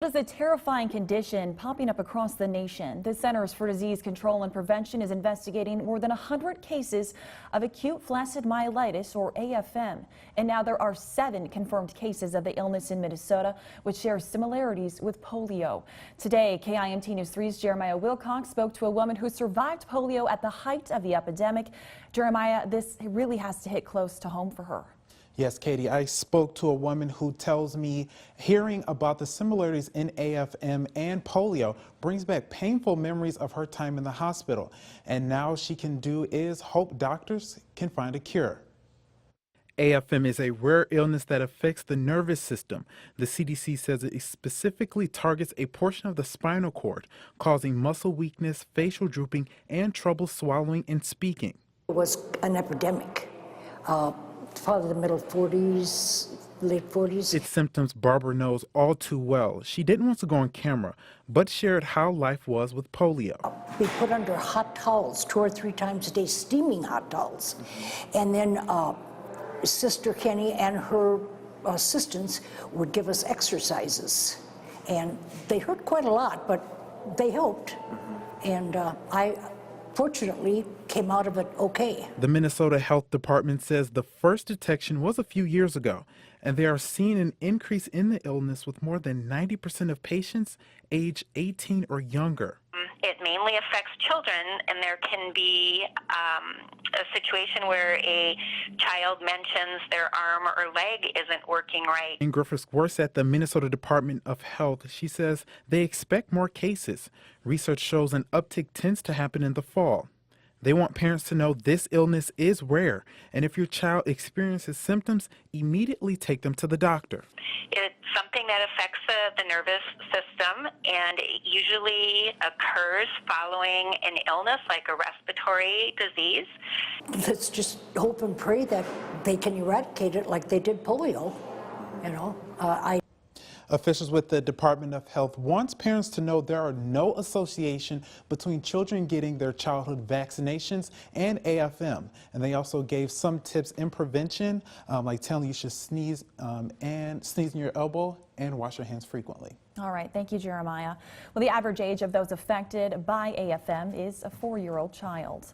is a terrifying condition popping up across the nation. The Centers for Disease Control and Prevention is investigating more than 100 cases of acute flaccid myelitis, or AFM. And now there are 7 confirmed cases of the illness in Minnesota, which shares similarities with polio. Today, KIMT News 3's Jeremiah Wilcox spoke to a woman who survived polio at the height of the epidemic. Jeremiah, this really has to hit close to home for her. Yes, Katie, I spoke to a woman who tells me hearing about the similarities in AFM and polio brings back painful memories of her time in the hospital. And now she can do is hope doctors can find a cure. AFM is a rare illness that affects the nervous system. The CDC says it specifically targets a portion of the spinal cord, causing muscle weakness, facial drooping, and trouble swallowing and speaking. It was an epidemic. Probably the middle 40s, late 40s. Its symptoms Barbara knows all too well. She didn't want to go on camera, but shared how life was with polio. Be put under hot towels 2 or 3 times a day, steaming hot towels. And then Sister Kenny and her assistants would give us exercises. And they hurt quite a lot, but they helped. And I fortunately came out of it okay. The Minnesota Health Department says the first detection was a few years ago, and they are seeing an increase in the illness with more than 90% of patients age 18 or younger. It mainly affects children, and there can be a situation where a child mentions their arm or leg isn't working right. In Griffiths works at the Minnesota Department of Health, she says they expect more cases. Research shows an uptick tends to happen in the fall. They want parents to know this illness is rare, and if your child experiences symptoms, immediately take them to the doctor. It's something that affects the nervous system, and it usually occurs following an illness like a respiratory disease. Let's just hope and pray that they can eradicate it like they did polio. You know, Officials with the Department of Health wants parents to know there are no association between children getting their childhood vaccinations and AFM. And they also gave some tips in prevention, like telling you should sneeze and sneeze in your elbow and wash your hands frequently. All right, thank you, Jeremiah. Well, the average age of those affected by AFM is a 4-year-old child.